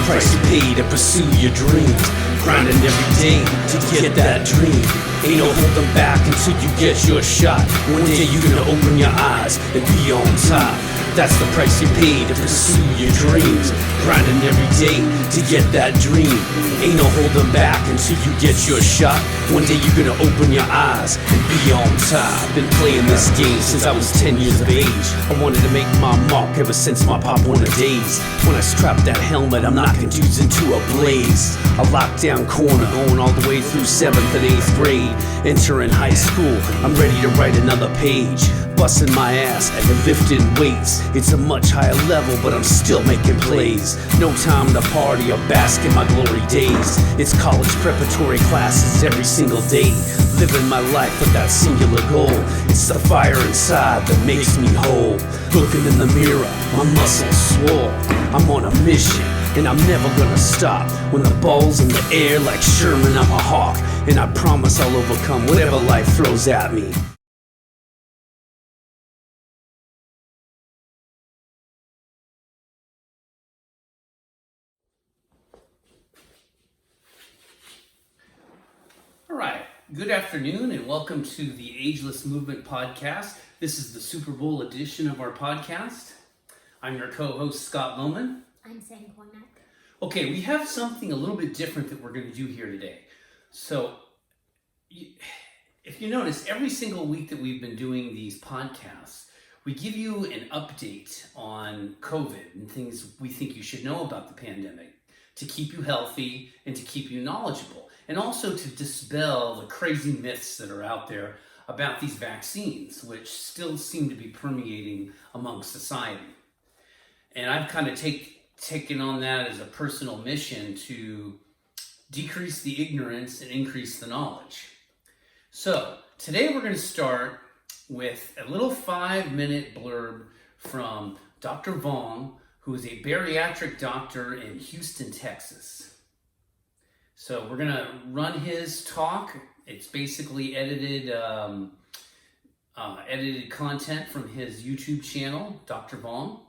price you pay to pursue your dreams. Grinding every day to get that dream. Ain't no holding back until you get your shot. One day you're gonna open your eyes and be on top. That's the price you pay to pursue your dreams. Grinding every day to get that dream. Ain't no holding back until you get your shot. One day you're gonna open your eyes and be on top. Been playing this game since I was 10 years of age. I wanted to make my mark ever since my Pop Warner days. When I strapped that helmet, I'm knocking dudes into a blaze. A lockdown corner, going all the way through 7th and 8th grade. Entering high school, I'm ready to write another page. Busting my ass and lifting weights. It's a much higher level, but I'm still making plays. No time to party or bask in my glory days. It's college preparatory classes every single day. Living my life with that singular goal. It's the fire inside that makes me whole. Looking in the mirror, my muscles swole. I'm on a mission, and I'm never gonna stop. When the ball's in the air like Sherman, I'm a hawk. And I promise I'll overcome whatever life throws at me. All right, good afternoon and welcome to the Ageless Movement podcast. This is the Super Bowl edition of our podcast. I'm your co-host, Scott Lohman. I'm Sam Cornack. Okay, we have something a little bit different that we're going to do here today. So, if you notice, every single week that we've been doing these podcasts, we give you an update on COVID and things we think you should know about the pandemic to keep you healthy and to keep you knowledgeable. And also to dispel the crazy myths that are out there about these vaccines, which still seem to be permeating among society. And I've kind of taken on that as a personal mission to decrease the ignorance and increase the knowledge. So today we're going to start with a little 5-minute blurb from Dr. Vuong, who is a bariatric doctor in Houston, Texas. So we're gonna run his talk. It's basically edited content from his YouTube channel, Dr. Vuong.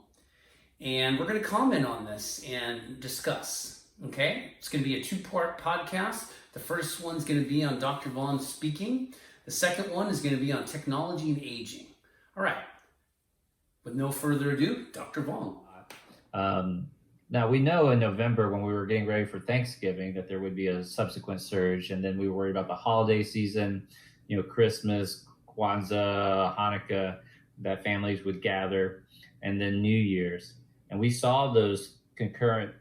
And we're gonna comment on this and discuss, okay? It's gonna be a 2-part podcast. The first one's gonna be on Dr. Vuong speaking. The second one is gonna be on technology and aging. All right, with no further ado, Dr. Vuong. Now, we know in November when we were getting ready for Thanksgiving that there would be a subsequent surge, and then we were worried about the holiday season, Christmas, Kwanzaa, Hanukkah, that families would gather, and then New Year's. And we saw those concurrent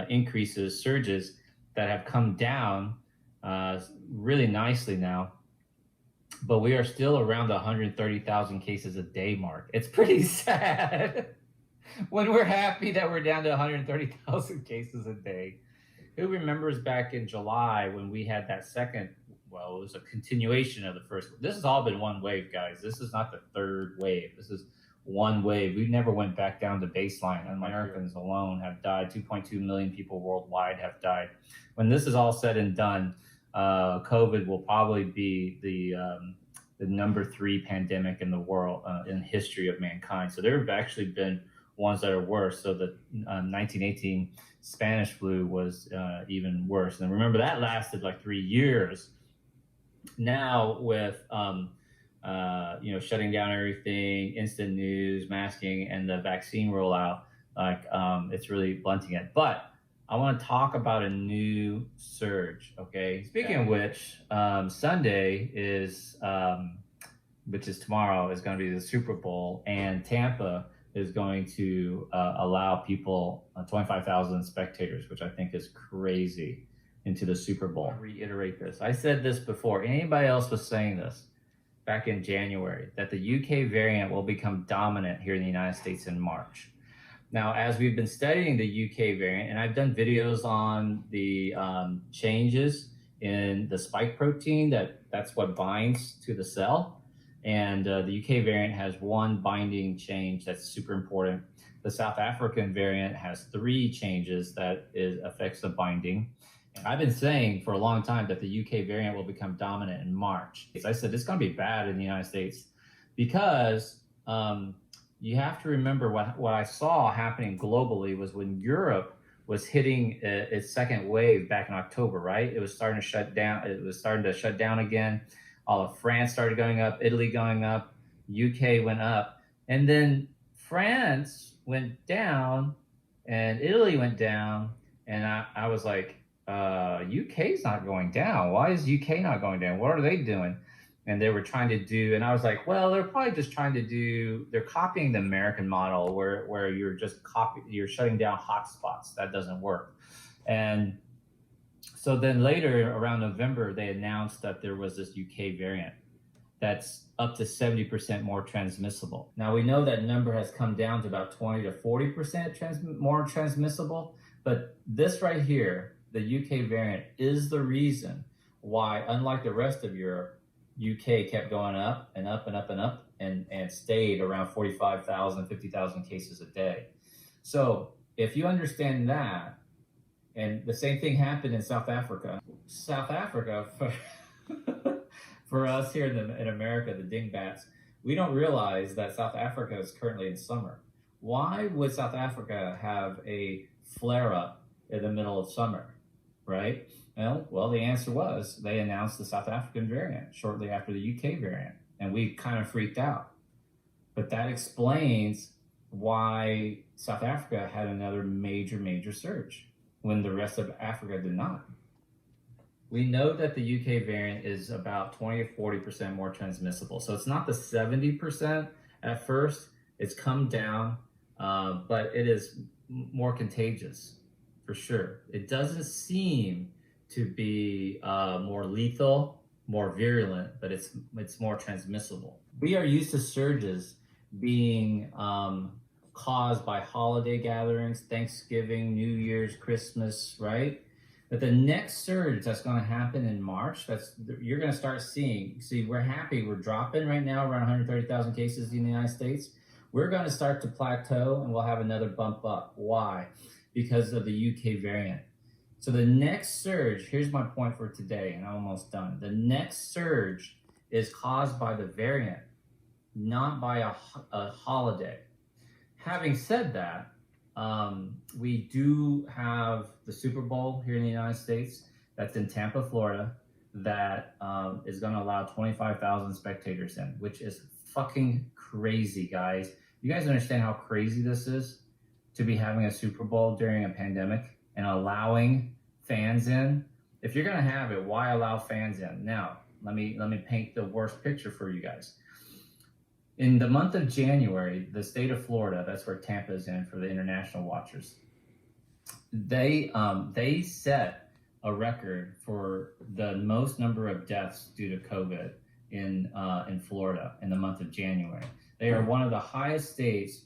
increases, surges that have come down really nicely now, but we are still around the 130,000 cases a day mark. It's pretty sad. When we're happy that we're down to 130,000 cases a day. Who remembers back in July when we had that second, well, it was a continuation of the first. This has all been one wave, guys. This is not the third wave. This is one wave. We never went back down to baseline. Americans alone have died. 2.2 million people worldwide have died. When this is all said and done, COVID will probably be the number 3 pandemic in the world, in the history of mankind. So there have actually been ones that are worse. So the 1918 Spanish flu was even worse. And remember, that lasted like 3 years. Now with, shutting down everything, instant news, masking, and the vaccine rollout, it's really blunting it. But I want to talk about a new surge, okay? Speaking of which, Sunday is, which is tomorrow, is going to be the Super Bowl, and Tampa is going to allow people, 25,000 spectators, which I think is crazy, into the Super Bowl. I'll reiterate this. I said this before. Anybody else was saying this back in January, that the UK variant will become dominant here in the United States in March. Now, as we've been studying the UK variant, and I've done videos on the changes in the spike protein, that's what binds to the cell. And the UK variant has one binding change that's super important. The South African variant has 3 changes that affects the binding. And I've been saying for a long time that the UK variant will become dominant in March. As I said, it's going to be bad in the United States because you have to remember what I saw happening globally was when Europe was hitting its second wave back in October, right? It was starting to shut down. It was starting to shut down again. All of France started going up, Italy going up, UK went up, and then France went down, and Italy went down, and I was like, UK's not going down. Why is UK not going down? What are they doing? And they were trying to do, and I was like, well, they're probably just trying to do, they're copying the American model where you're just you're shutting down hotspots. That doesn't work. And so then later around November, they announced that there was this UK variant that's up to 70% more transmissible. Now we know that number has come down to about 20 to 40% more transmissible, but this right here, the UK variant, is the reason why, unlike the rest of Europe, UK kept going up and up and up and up and stayed around 45,000, 50,000 cases a day. So if you understand that, and the same thing happened in South Africa. South Africa, for us here in America, the dingbats, we don't realize that South Africa is currently in summer. Why would South Africa have a flare-up in the middle of summer, right? Well, the answer was they announced the South African variant shortly after the UK variant, and we kind of freaked out. But that explains why South Africa had another major surge when the rest of Africa did not. We know that the UK variant is about 20 to 40% more transmissible. So it's not the 70% at first. It's come down, but it is more contagious for sure. It doesn't seem to be more lethal, more virulent, but it's more transmissible. We are used to surges being caused by holiday gatherings, Thanksgiving, New Year's, Christmas, right? But the next surge that's going to happen in March, you're going to start seeing. See, we're happy. We're dropping right now around 130,000 cases in the United States. We're going to start to plateau, and we'll have another bump up. Why? Because of the UK variant. So the next surge, here's my point for today, and I'm almost done. The next surge is caused by the variant, not by a holiday. Having said that, we do have the Super Bowl here in the United States. That's in Tampa, Florida. That is going to allow 25,000 spectators in, which is fucking crazy, guys. You guys understand how crazy this is to be having a Super Bowl during a pandemic and allowing fans in? If you're going to have it, why allow fans in? Now, let me paint the worst picture for you guys. In the month of January, the state of Florida, that's where Tampa is in for the international watchers, they set a record for the most number of deaths due to COVID in Florida in the month of January. They are one of the highest states,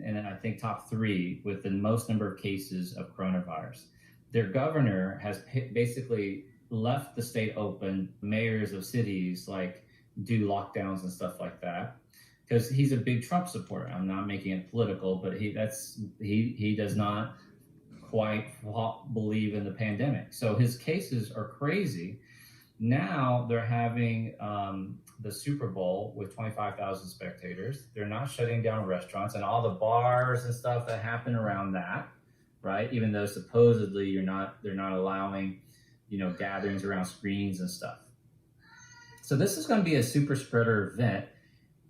and I think top 3, with the most number of cases of coronavirus. Their governor has basically left the state open. Mayors of cities do lockdowns and stuff like that, because he's a big Trump supporter. I'm not making it political, but he does not quite believe in the pandemic. So his cases are crazy. Now they're having the Super Bowl with 25,000 spectators. They're not shutting down restaurants and all the bars and stuff that happen around that, right? Even though supposedly they're not allowing, gatherings around screens and stuff. So this is going to be a super spreader event.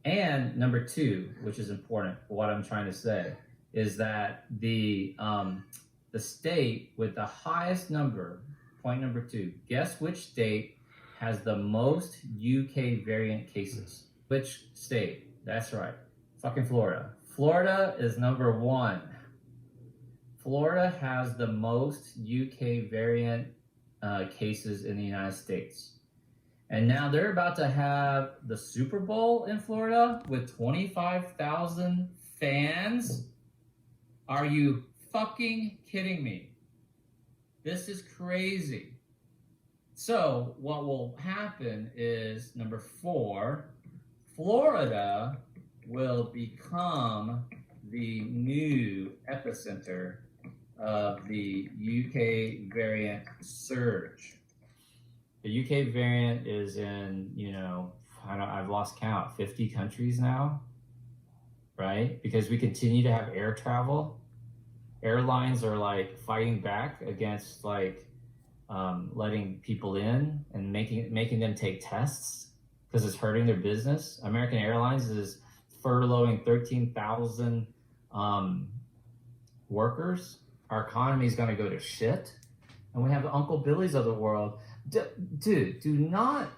And number 2, which is important, what I'm trying to say, is that the state with the highest number, point number 2, guess which state has the most UK variant cases? Which state? That's right, fucking Florida. Florida is number 1. Florida has the most UK variant cases in the United States. And now they're about to have the Super Bowl in Florida with 25,000 fans. Are you fucking kidding me? This is crazy. So what will happen is, number 4, Florida will become the new epicenter of the UK variant surge. The UK variant is in, I've lost count, 50 countries now, right? Because we continue to have air travel. airlines are like fighting back against like letting people in and making them take tests because it's hurting their business. American Airlines is furloughing 13,000 workers. Our economy is going to go to shit, and we have the Uncle Billies of the world. Dude, do not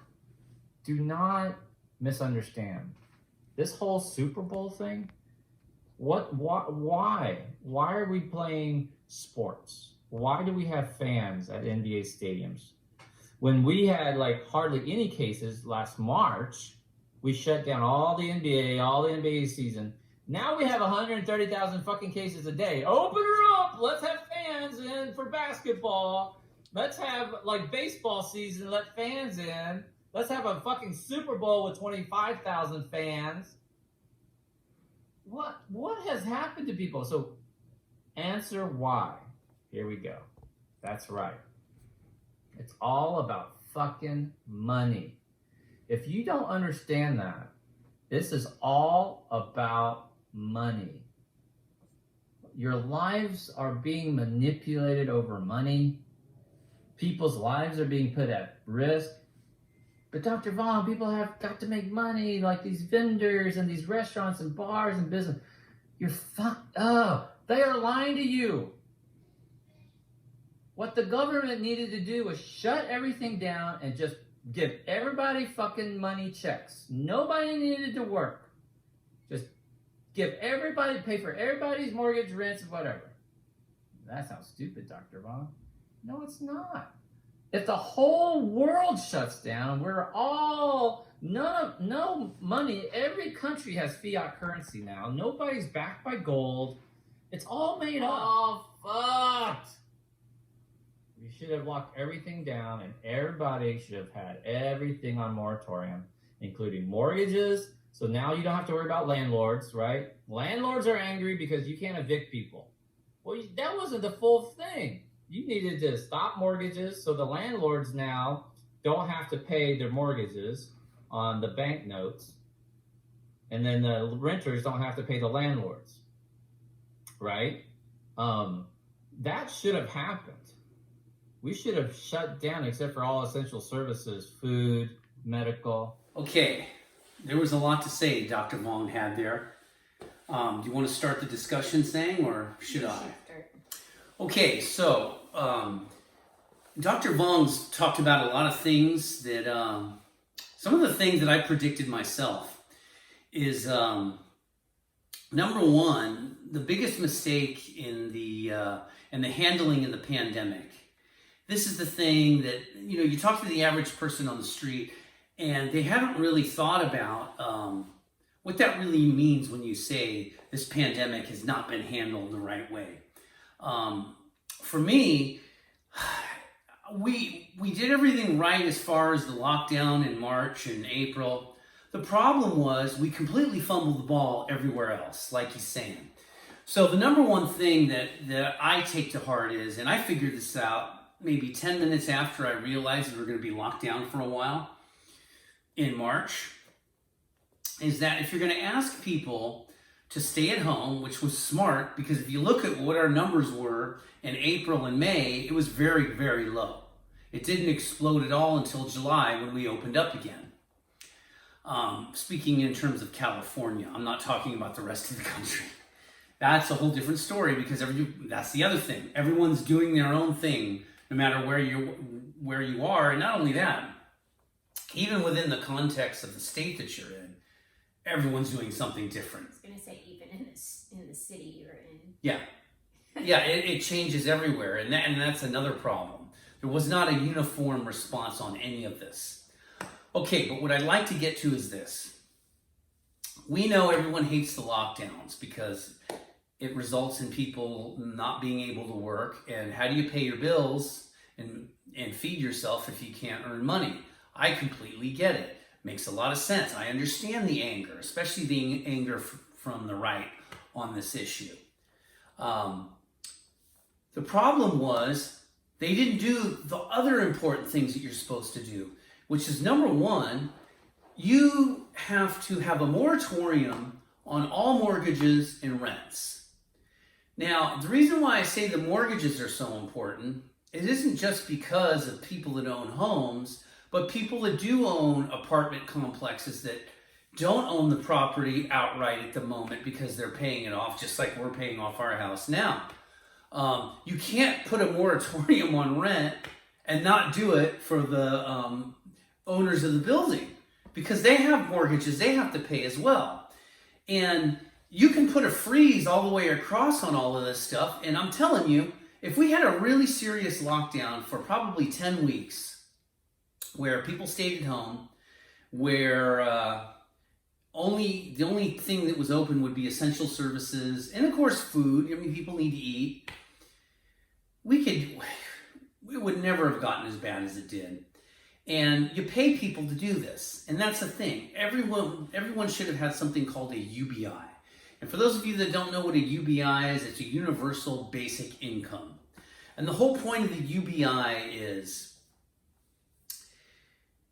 misunderstand this whole Super Bowl thing. Why are we playing sports? Why do we have fans at NBA stadiums? When we had like hardly any cases last March, we shut down all the NBA season. Now we have 130,000 fucking cases a day. Open her up. Let's have fans in for basketball. Let's have like baseball season. Let fans in. Let's have a fucking Super Bowl with 25,000 fans. What has happened to people? So answer why. Here we go. That's right. It's all about fucking money. If you don't understand that, this is all about money. Your lives are being manipulated over money. People's lives are being put at risk. But Dr. Vuong, people have got to make money, like these vendors and these restaurants and bars and business. You're fucked up. They are lying to you. What the government needed to do was shut everything down and just give everybody fucking money checks. Nobody needed to work. Just give everybody, pay for everybody's mortgage, rents, whatever. That sounds stupid, Dr. Vuong. No, it's not. If the whole world shuts down, we're all, no money, every country has fiat currency now. Nobody's backed by gold. It's all made up. Oh, fuck. We should have locked everything down, and everybody should have had everything on moratorium, including mortgages. So now you don't have to worry about landlords, right? Landlords are angry because you can't evict people. Well, that wasn't the full thing. You needed to stop mortgages so the landlords now don't have to pay their mortgages on the bank notes, and then the renters don't have to pay the landlords, right? That should have happened. We should have shut down except for all essential services, food, medical. Okay, there was a lot to say Dr. Vuong had there. Do you want to start the discussion, Sang, or should I? Okay, so Dr. Vuong's talked about a lot of things that, some of the things that I predicted myself is, number one, the biggest mistake in the handling of the pandemic. This is the thing that, you talk to the average person on the street and they haven't really thought about what that really means when you say this pandemic has not been handled the right way. For me, we did everything right as far as the lockdown in March and April. The problem was we completely fumbled the ball everywhere else, like he's saying. So the number one thing that I take to heart is, and I figured this out maybe 10 minutes after I realized we were going to be locked down for a while in March, is that if you're going to ask people to stay at home, which was smart, because if you look at what our numbers were in April and May, it was very, very low. It didn't explode at all until July when we opened up again. Speaking in terms of California, I'm not talking about the rest of the country. That's a whole different story because that's the other thing. Everyone's doing their own thing, no matter where you are. And not only that, even within the context of the state that you're in, everyone's doing something different. I was going to say, even in the city you're in. Yeah. Yeah, it changes everywhere. And that's another problem. There was not a uniform response on any of this. Okay, but what I'd like to get to is this. We know everyone hates the lockdowns because it results in people not being able to work. And how do you pay your bills and feed yourself if you can't earn money? I completely get it. Makes a lot of sense. I understand the anger, especially the anger from the right on this issue. The problem was they didn't do the other important things that you're supposed to do, which is number one, you have to have a moratorium on all mortgages and rents. Now, the reason why I say the mortgages are so important, it isn't just because of people that own homes, but people that do own apartment complexes that don't own the property outright at the moment because they're paying it off, just like we're paying off our house now. You can't put a moratorium on rent and not do it for the owners of the building, because they have mortgages they have to pay as well. And you can put a freeze all the way across on all of this stuff. And I'm telling you, if we had a really serious lockdown for probably 10 weeks, where people stayed at home, where the only thing that was open would be essential services, and of course food. I mean, people need to eat. We would never have gotten as bad as it did. And you pay people to do this, and that's the thing. Everyone should have had something called a UBI. And for those of you that don't know what a UBI is, it's a universal basic income. And the whole point of the UBI is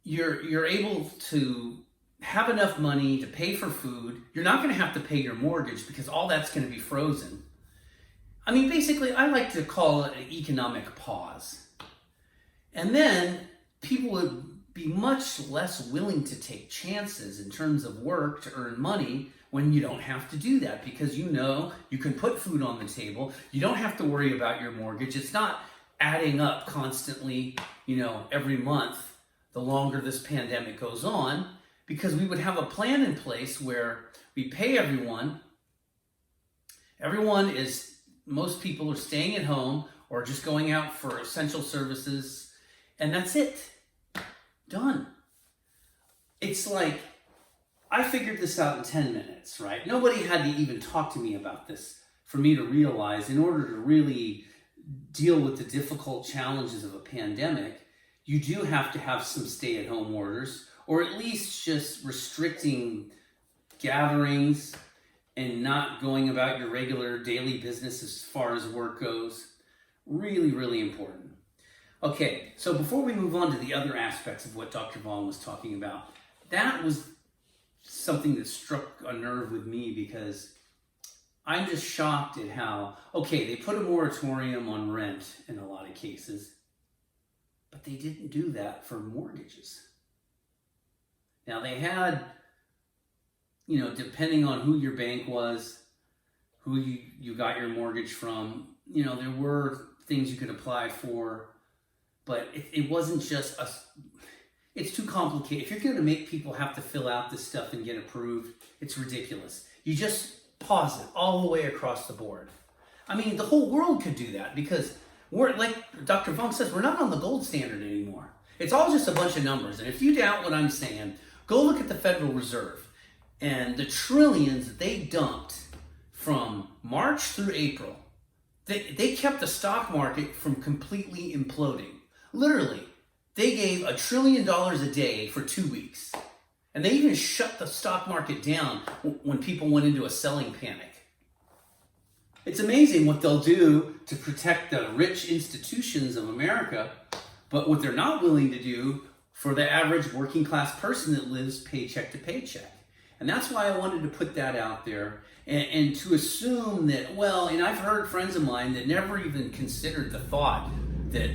you're able to have enough money to pay for food. You're not going to have to pay your mortgage because all that's going to be frozen. I mean, basically, I like to call it an economic pause. And then people would be much less willing to take chances in terms of work to earn money when you don't have to do that, because you know you can put food on the table. You don't have to worry about your mortgage. It's not adding up constantly, every month the longer this pandemic goes on, because we would have a plan in place where we pay everyone. Most people are staying at home or just going out for essential services, and that's it. Done. It's like, I figured this out in 10 minutes, right? Nobody had to even talk to me about this for me to realize, in order to really deal with the difficult challenges of a pandemic, you do have to have some stay-at-home orders, or at least just restricting gatherings and not going about your regular daily business as far as work goes. Really, really important. Okay, so before we move on to the other aspects of what Dr. Vuong was talking about, that was something that struck a nerve with me, because I'm just shocked at how, okay, they put a moratorium on rent in a lot of cases, but they didn't do that for mortgages. Now they had, depending on who your bank was, who you got your mortgage from, there were things you could apply for, but it wasn't just it's too complicated. If you're going to make people have to fill out this stuff and get approved, it's ridiculous. You just pause it all the way across the board. I mean, the whole world could do that, because we're, like Dr. Vuong says, we're not on the gold standard anymore. It's all just a bunch of numbers. And if you doubt what I'm saying, go look at the Federal Reserve and the trillions that they dumped from March through April. They kept the stock market from completely imploding. Literally, they gave $1 trillion a day for 2 weeks. And they even shut the stock market down when people went into a selling panic. It's amazing what they'll do to protect the rich institutions of America, but what they're not willing to do for the average working class person that lives paycheck to paycheck. And that's why I wanted to put that out there, and to assume that, and I've heard friends of mine that never even considered the thought that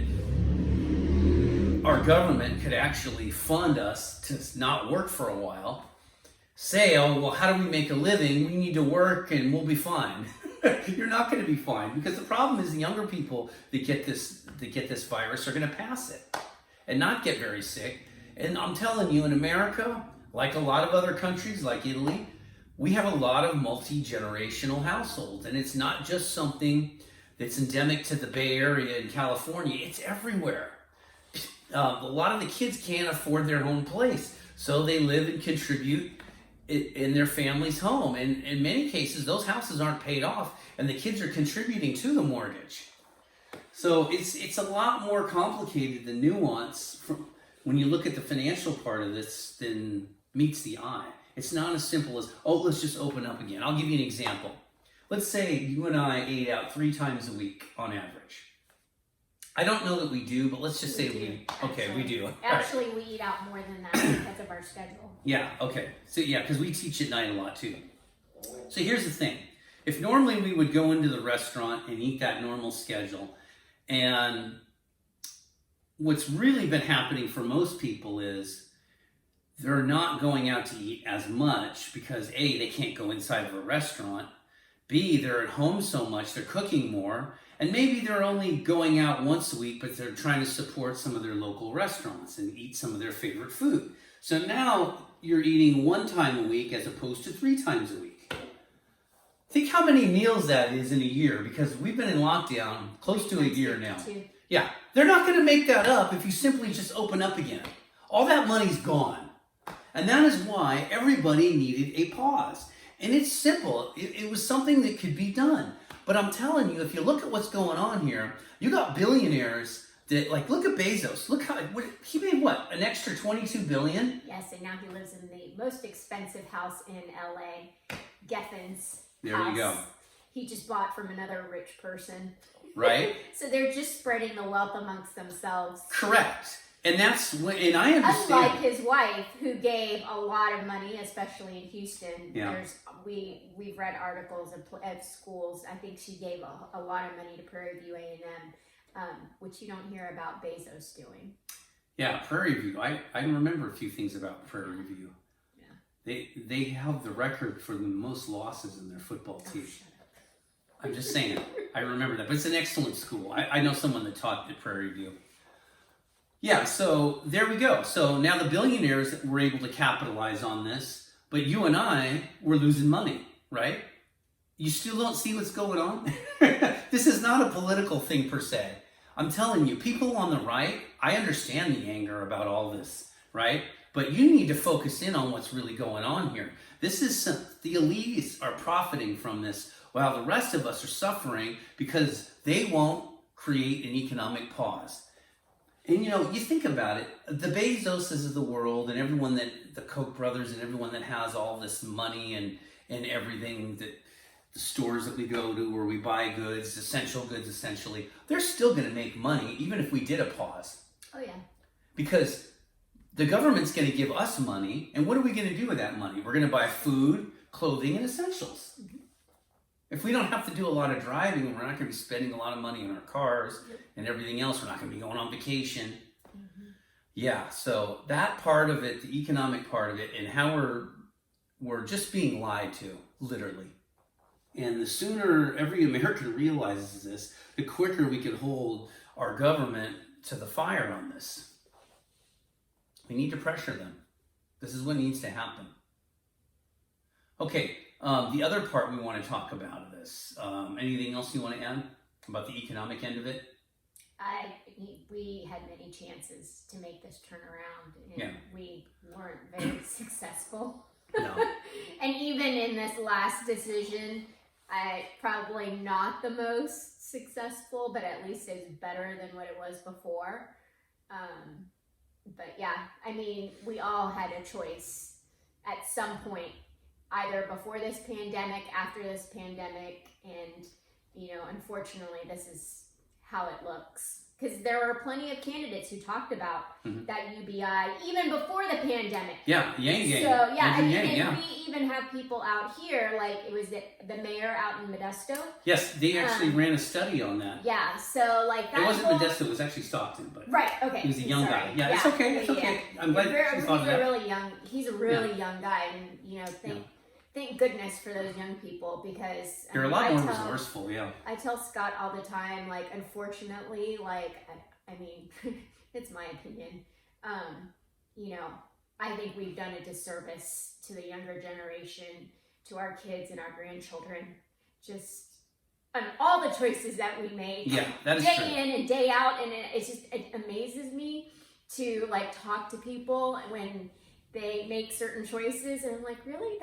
our government could actually fund us to not work for a while, say, how do we make a living? We need to work and we'll be fine. You're not going to be fine, because the problem is the younger people that get this virus are going to pass it and not get very sick. And I'm telling you, in America, like a lot of other countries like Italy, we have a lot of multi-generational households, and it's not just something that's endemic to the Bay Area in California. It's everywhere. A lot of the kids can't afford their own place, so they live and contribute in their family's home. And in many cases, those houses aren't paid off, and the kids are contributing to the mortgage. So it's a lot more complicated, the nuance when you look at the financial part of this than meets the eye. It's not as simple as, let's just open up again. I'll give you an example. Let's say you and I ate out 3 times a week on average. I don't know that we do, but let's just say we do. Actually, we eat out more than that because of our schedule. Yeah, okay. So because we teach at night a lot too. So here's the thing. If normally we would go into the restaurant and eat that normal schedule, and what's really been happening for most people is they're not going out to eat as much because A, they can't go inside of a restaurant, B, they're at home so much, they're cooking more, and maybe they're only going out once a week, but they're trying to support some of their local restaurants and eat some of their favorite food. So now you're eating 1 time a week as opposed to 3 times a week. Think how many meals that is in a year, because we've been in lockdown close to a year now. Yeah, they're not going to make that up if you simply just open up again. All that money's gone. And that is why everybody needed a pause. And it's simple. It was something that could be done. But I'm telling you, if you look at what's going on here, you got billionaires that, like, look at Bezos. Look how, he made what, an extra $22 billion? Yes, and now he lives in the most expensive house in LA, Geffen's There house. you go. He just bought from another rich person. Right? So they're just spreading the wealth amongst themselves. Correct. And that's when, and I understand. Unlike his wife, who gave a lot of money, especially in Houston. Yeah. We've read articles of schools. I think she gave a lot of money to Prairie View A&M, which you don't hear about Bezos doing. Yeah, Prairie View. I remember a few things about Prairie View. Yeah. They have the record for the most losses in their football team. Oh, shut up. I'm just saying. I remember that. But it's an excellent school. I know someone that taught at Prairie View. Yeah, so there we go. So now the billionaires were able to capitalize on this, but you and I were losing money, right? You still don't see what's going on? This is not a political thing per se. I'm telling you, people on the right, I understand the anger about all this, right? But you need to focus in on what's really going on here. This is the elites are profiting from this, while the rest of us are suffering because they won't create an economic pause. And you know, you think about it, the Bezoses of the world and everyone that, the Koch brothers and everyone that has all this money and everything, that the stores that we go to where we buy goods, essential goods essentially, they're still going to make money even if we did a pause. Oh yeah. Because the government's going to give us money, and what are we going to do with that money? We're going to buy food, clothing, and essentials. Mm-hmm. If we don't have to do a lot of driving, we're not going to be spending a lot of money on our cars and everything else. We're not going to be going on vacation. Mm-hmm. Yeah, so that part of it, the economic part of it, and how we're just being lied to, literally. And the sooner every American realizes this, the quicker we can hold our government to the fire on this. We need to pressure them. This is what needs to happen. Okay. The other part we want to talk about of this, anything else you want to add about the economic end of it? We had many chances to make this turn around, and yeah. we weren't very successful. No. And even in this last decision, probably not the most successful, but at least it's better than what it was before. But yeah, I mean, we all had a choice at some point, either before this pandemic, after this pandemic, and, you know, unfortunately, this is how it looks. Because there were plenty of candidates who talked about that UBI, even before the pandemic. Yeah, Yang. So, yeah, and yeah. we even have people out here, like, it was the mayor out in Modesto. Yes, they actually ran a study on that. Yeah, so, like, that it wasn't Modesto, it was actually Stockton. But right, okay. He was a young guy. Yeah, it's okay, it's okay. I'm glad you thought of that. He's a really young guy, and, you know, thank goodness for those young people, because they're a lot more resourceful. Yeah, I tell Scott all the time, like, unfortunately, like, I mean, it's my opinion, you know, I think we've done a disservice to the younger generation, to our kids and our grandchildren, just on all the choices that we make. Yeah, that is day true. in and day out, and it amazes me to, like, talk to people when they make certain choices, and I'm like, really,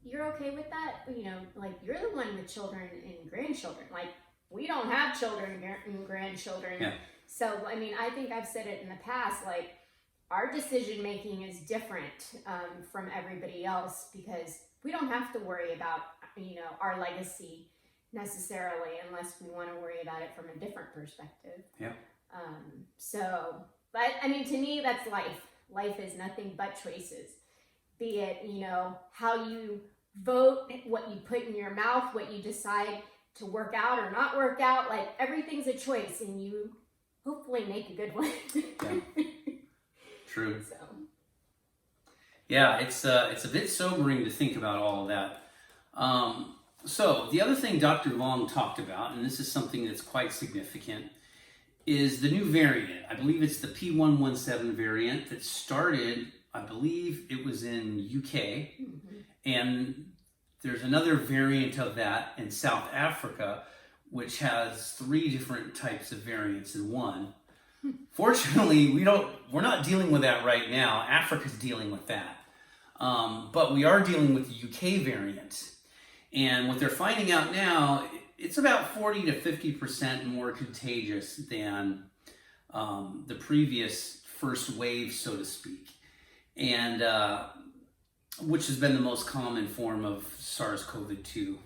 you're okay with that? You know, like, you're the one with children and grandchildren. Like, we don't have children and grandchildren. Yeah. So, I mean, I think I've said it in the past, like, our decision making is different from everybody else, because we don't have to worry about, you know, our legacy necessarily, unless we want to worry about it from a different perspective. Yeah. So, but I mean, to me, that's life. Life is nothing but choices. Be it, you know, how you vote what you put in your mouth, what you decide to work out or not work out. Like, everything's a choice, and you hopefully make a good one. Yeah. True. So. Yeah, it's a bit sobering to think about all of that. So the other thing Dr. Vuong talked about, and this is something that's quite significant, is the new variant. I believe it's the P117 variant that started, I believe it was in UK, and there's another variant of that in South Africa, which has 3 different types of variants in one. Fortunately, we're not dealing with that right now. Africa's dealing with that. But we are dealing with the UK variant. And what they're finding out now, it's about 40 to 50% more contagious than the previous first wave, so to speak. And which has been the most common form of SARS-CoV-2,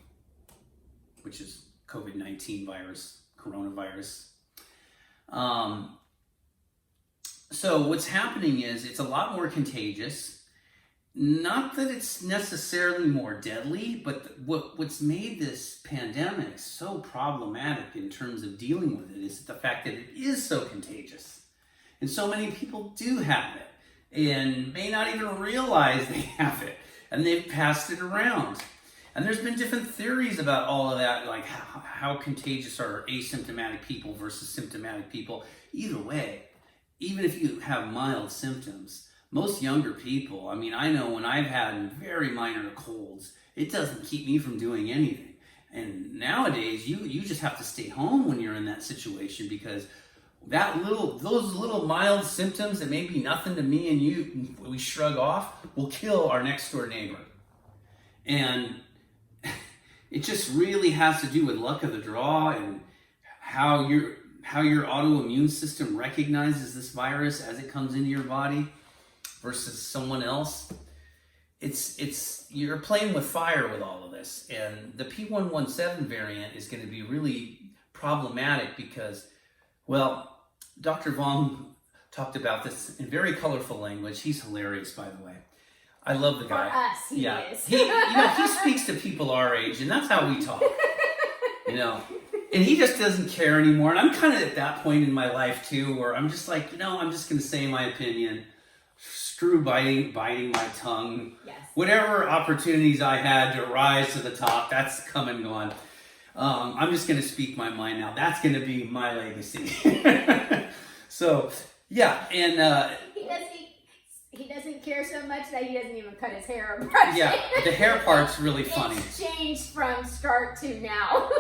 which is COVID-19 virus, coronavirus. So what's happening is it's a lot more contagious. Not that it's necessarily more deadly, but what's made this pandemic so problematic in terms of dealing with it is the fact that it is so contagious. And so many people do have it and may not even realize they have it, and they've passed it around. And there's been different theories about all of that, like how contagious are asymptomatic people versus symptomatic people. Either way, even if you have mild symptoms, most younger people, I mean, I know when I've had very minor colds, it doesn't keep me from doing anything. And nowadays, you just have to stay home when you're in that situation, because those little mild symptoms that may be nothing to me and you, we shrug off, will kill our next door neighbor. And it just really has to do with luck of the draw and how your autoimmune system recognizes this virus as it comes into your body versus someone else. It's you're playing with fire with all of this. And the P117 variant is going to be really problematic because, well, Dr. Vuong talked about this in very colorful language. He's hilarious, by the way. I love the guy. For us, he is. He speaks to people our age, and that's how we talk. And he just doesn't care anymore. And I'm kind of at that point in my life too, where I'm just like, I'm just going to say my opinion. Screw biting my tongue. Yes. Whatever opportunities I had to rise to the top, that's come and gone. I'm just going to speak my mind now. That's going to be my legacy. So, yeah, and he doesn't care so much that he doesn't even cut his hair or brush yeah, it. the hair part's really funny. It's changed from start to now.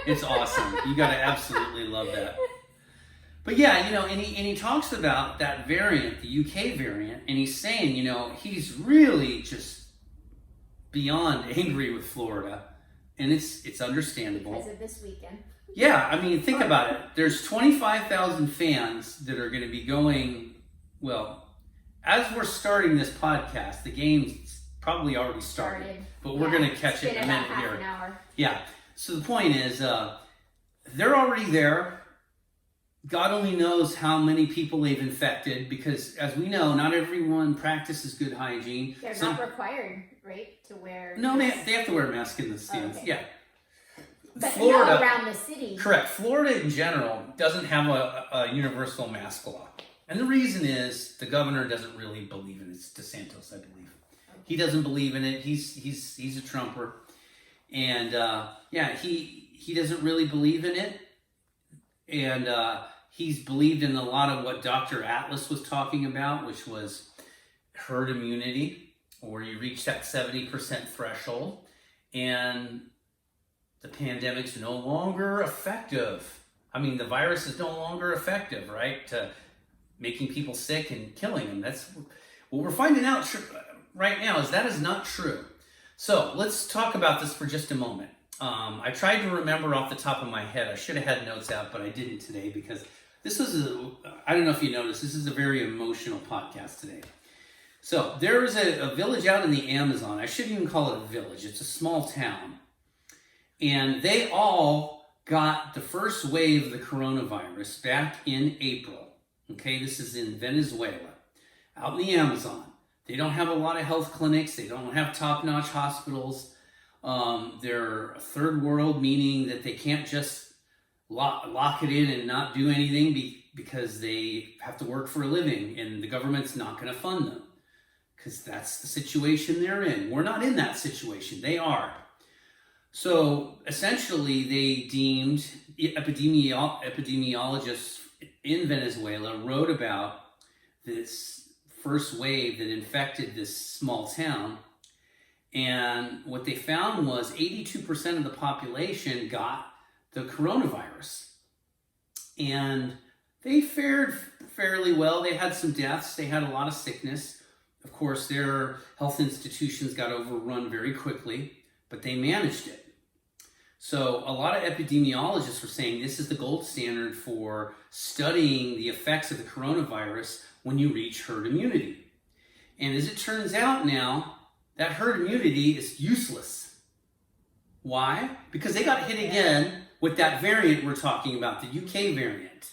It's awesome. You got to absolutely love that. But yeah, and he talks about that variant, the UK variant, and he's saying, he's really just beyond angry with Florida, and it's understandable. Because of this weekend. Yeah, I mean, think about it. There's 25,000 fans that are going to be going, well, as we're starting this podcast, the game's probably already started. But we're going to catch it in a minute here. An hour. Yeah. So the point is, they're already there. God only knows how many people they've infected, because as we know, not everyone practices good hygiene. They're not required, right, to wear... No, they have to wear a mask in the stands. Oh, okay. Yeah. But Florida, around the city. Correct. Florida in general doesn't have a universal mask law. And the reason is the governor doesn't really believe in it. It's DeSantis, I believe. Okay. He doesn't believe in it. He's a Trumper. And he doesn't really believe in it. And he's believed in a lot of what Dr. Atlas was talking about, which was herd immunity, where you reach that 70% threshold. And the pandemic's no longer effective. I mean, the virus is no longer effective, right? To making people sick and killing them. That's what we're finding out right now is that is not true. So let's talk about this for just a moment. I tried to remember off the top of my head. I should have had notes out, but I didn't today because this was I don't know if you noticed, this is a very emotional podcast today. So there is a village out in the Amazon. I shouldn't even call it a village. It's a small town. And they all got the first wave of the coronavirus back in April. Okay, this is in Venezuela, out in the Amazon. They don't have a lot of health clinics. They don't have top-notch hospitals. They're a third world, meaning that they can't just lock it in and not do anything because they have to work for a living, and the government's not going to fund them because that's the situation they're in. We're not in that situation. They are. So essentially, they deemed epidemiologists in Venezuela wrote about this first wave that infected this small town. And what they found was 82% of the population got the coronavirus. And they fared fairly well. They had some deaths. They had a lot of sickness. Of course, their health institutions got overrun very quickly, but they managed it. So a lot of epidemiologists were saying this is the gold standard for studying the effects of the coronavirus when you reach herd immunity. And as it turns out now, that herd immunity is useless. Why? Because they got hit again with that variant we're talking about, the UK variant,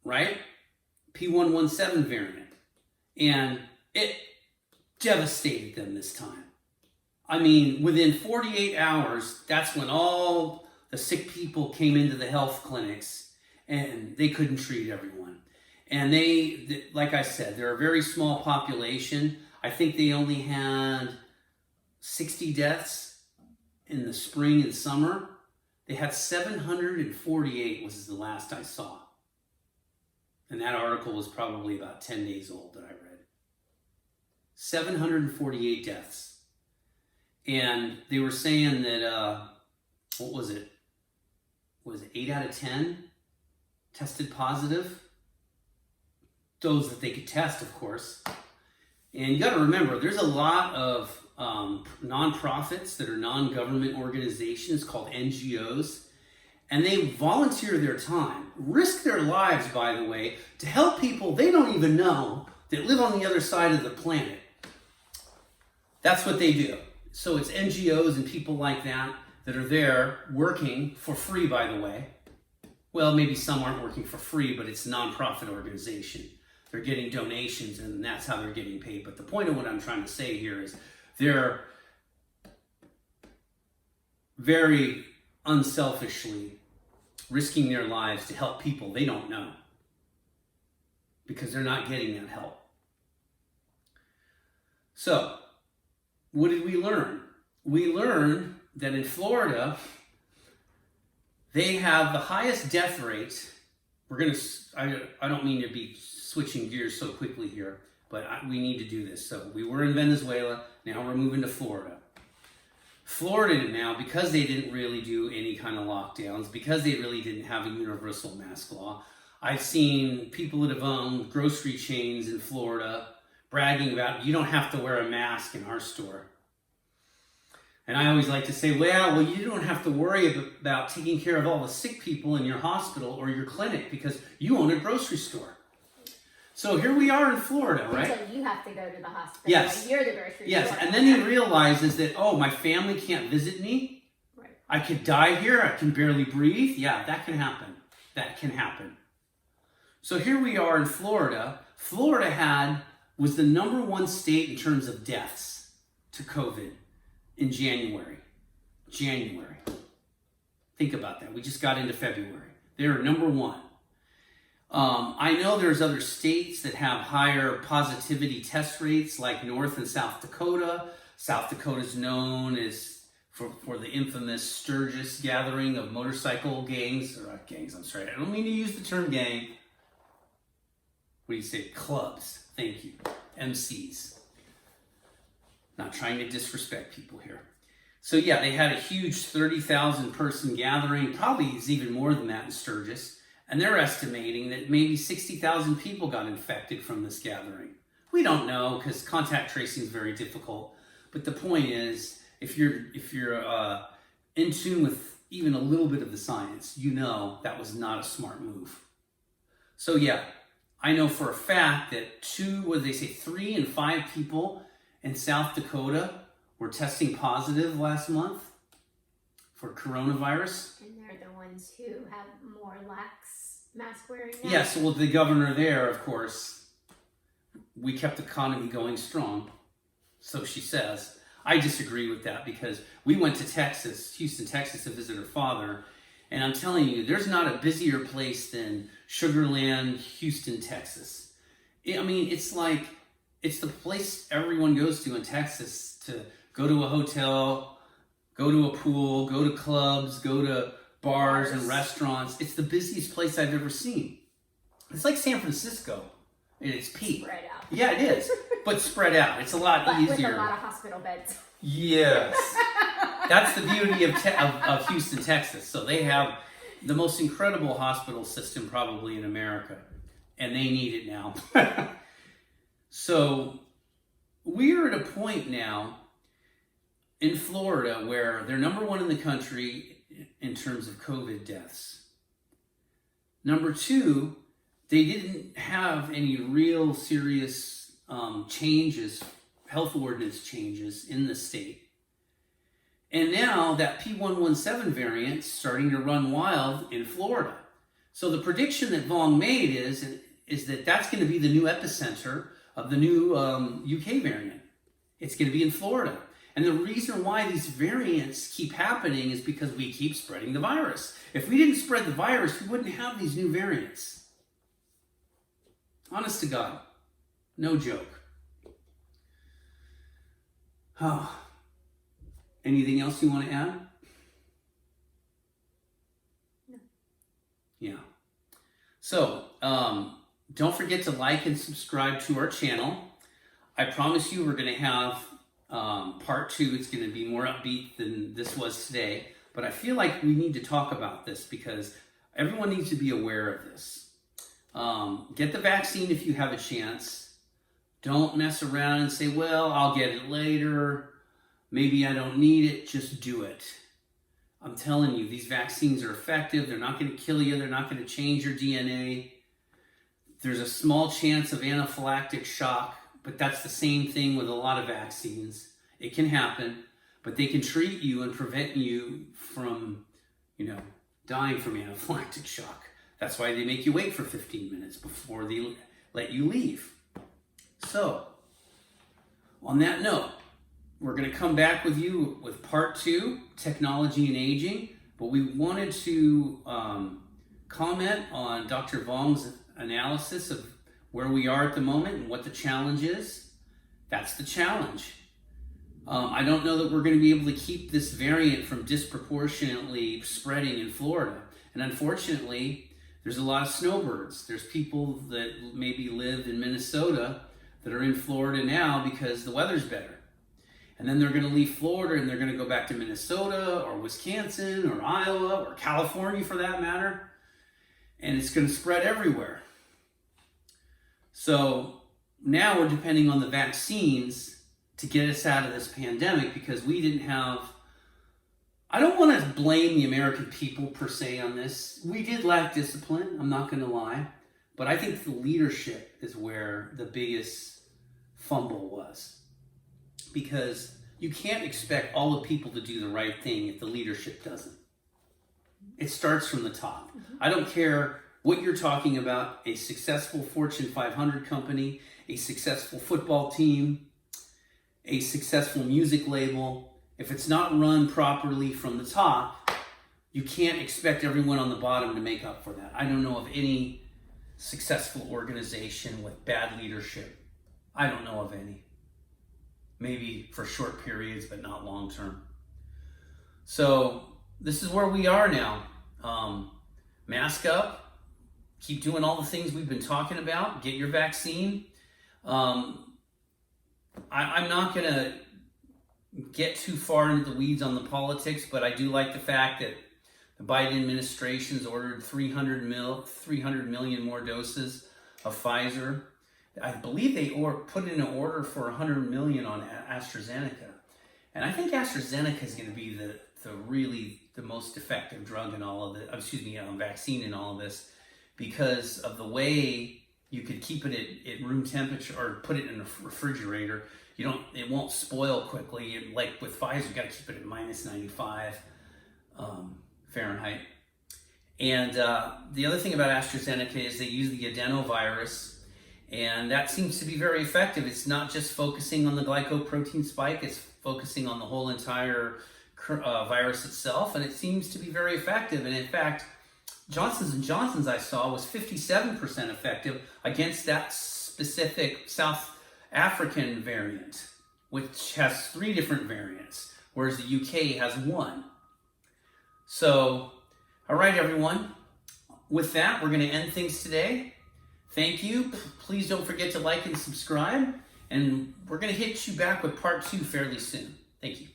right? P117 variant. And it devastated them this time. I mean, within 48 hours, that's when all the sick people came into the health clinics and they couldn't treat everyone. And they, like I said, they're a very small population. I think they only had 60 deaths in the spring and summer. They had 748 was the last I saw. And that article was probably about 10 days old that I read. 748 deaths. And they were saying that, what was it? Was it 8 out of 10 tested positive? Those that they could test, of course. And you got to remember, there's a lot of nonprofits that are non-government organizations called NGOs, and they volunteer their time, risk their lives, by the way, to help people they don't even know that live on the other side of the planet. That's what they do. So it's NGOs and people like that that are there working for free, by the way. Well, maybe some aren't working for free, but it's a nonprofit organization. They're getting donations, and that's how they're getting paid. But the point of what I'm trying to say here is they're very unselfishly risking their lives to help people they don't know because they're not getting that help. So, what did we learn? We learned that in Florida, they have the highest death rate. I don't mean to be switching gears so quickly here, but we need to do this. So we were in Venezuela, now we're moving to Florida. Florida now, because they didn't really do any kind of lockdowns, because they really didn't have a universal mask law, I've seen people that have owned grocery chains in Florida bragging about, you don't have to wear a mask in our store. And I always like to say, well, you don't have to worry about taking care of all the sick people in your hospital or your clinic because you own a grocery store. So here we are in Florida, right? So you have to go to the hospital. Yes. Like you're the grocery store. Yes, and then he realizes that, oh, my family can't visit me. Right. I could die here. I can barely breathe. Yeah, that can happen. That can happen. So here we are in Florida. Florida was the #1 state in terms of deaths to COVID in January. Think about that. We just got into February. They're #1. I know there's other states that have higher positivity test rates, like North and South Dakota. South Dakota is known as for the infamous Sturgis gathering of motorcycle gangs. I don't mean to use the term gang. What do you say? Clubs. Thank you. MCs. Not trying to disrespect people here. So yeah, they had a huge 30,000 person gathering. Probably is even more than that in Sturgis. And they're estimating that maybe 60,000 people got infected from this gathering. We don't know because contact tracing is very difficult. But the point is, if you're in tune with even a little bit of the science, you know that was not a smart move. So yeah, I know for a fact that 3 and 5 people in South Dakota were testing positive last month for coronavirus. And they're the ones who have more lax mask wearing now. Yes, well, the governor there, of course, we kept the economy going strong. So she says. I disagree with that because we went to Texas, Houston, Texas, to visit her father. And I'm telling you, there's not a busier place than Sugar Land, Houston, Texas. I mean, it's like, it's the place everyone goes to in Texas to go to a hotel, go to a pool, go to clubs, go to bars and restaurants. It's the busiest place I've ever seen. It's like San Francisco at its peak. Spread out. Yeah, it is. But spread out. It's a lot easier. With a lot of hospital beds. Yes. That's the beauty of Houston, Texas. So they have the most incredible hospital system probably in America. And they need it now. So we're at a point now in Florida where they're number one in the country in terms of COVID deaths. Number two, they didn't have any real serious changes, health ordinance changes in the state. And now that P117 variant is starting to run wild in Florida. So the prediction that Vuong made is that that's going to be the new epicenter of the new UK variant. It's going to be in Florida. And the reason why these variants keep happening is because we keep spreading the virus. If we didn't spread the virus, we wouldn't have these new variants. Honest to God. No joke. Oh. Anything else you want to add? No. Yeah. So, don't forget to like and subscribe to our channel. I promise you we're going to have part 2. It's going to be more upbeat than this was today. But I feel like we need to talk about this because everyone needs to be aware of this. Get the vaccine if you have a chance. Don't mess around and say, well, I'll get it later. Maybe I don't need it. Just do it. I'm telling you, these vaccines are effective. They're not going to kill you. They're not going to change your DNA. There's a small chance of anaphylactic shock, but that's the same thing with a lot of vaccines. It can happen, but they can treat you and prevent you from, dying from anaphylactic shock. That's why they make you wait for 15 minutes before they let you leave. So, on that note, we're going to come back with you with part 2, technology and aging, but we wanted to comment on Dr. Vuong's analysis of where we are at the moment and what the challenge is. That's the challenge. I don't know that we're going to be able to keep this variant from disproportionately spreading in Florida. And unfortunately, there's a lot of snowbirds. There's people that maybe live in Minnesota that are in Florida now because the weather's better. And then they're going to leave Florida and they're going to go back to Minnesota or Wisconsin or Iowa or California for that matter. And it's going to spread everywhere. So now we're depending on the vaccines to get us out of this pandemic because we didn't have... I don't want to blame the American people per se on this. We did lack discipline, I'm not going to lie. But I think the leadership is where the biggest fumble was. Because you can't expect all the people to do the right thing if the leadership doesn't. It starts from the top. I don't care what you're talking about, a successful Fortune 500 company, a successful football team, a successful music label. If it's not run properly from the top, you can't expect everyone on the bottom to make up for that. I don't know of any successful organization with bad leadership. I don't know of any. Maybe for short periods, but not long term. So this is where we are now. Mask up. Keep doing all the things we've been talking about. Get your vaccine. I'm not going to get too far into the weeds on the politics, but I do like the fact that the Biden administration's ordered 300 million more doses of Pfizer. I believe they put in an order for 100 million on AstraZeneca. And I think AstraZeneca is going to be the most effective drug in all of the, vaccine in all of this, because of the way you could keep it at room temperature or put it in a refrigerator. It won't spoil quickly. Like with Pfizer, you got to keep it at minus 95 Fahrenheit. And the other thing about AstraZeneca is they use the adenovirus. And that seems to be very effective. It's not just focusing on the glycoprotein spike, it's focusing on the whole entire virus itself, and it seems to be very effective. And in fact, Johnson & Johnson's I saw was 57% effective against that specific South African variant, which has 3 different variants, whereas the UK has 1. So, all right, everyone. With that, we're going to end things today. Thank you. Please don't forget to like and subscribe. And we're going to hit you back with part 2 fairly soon. Thank you.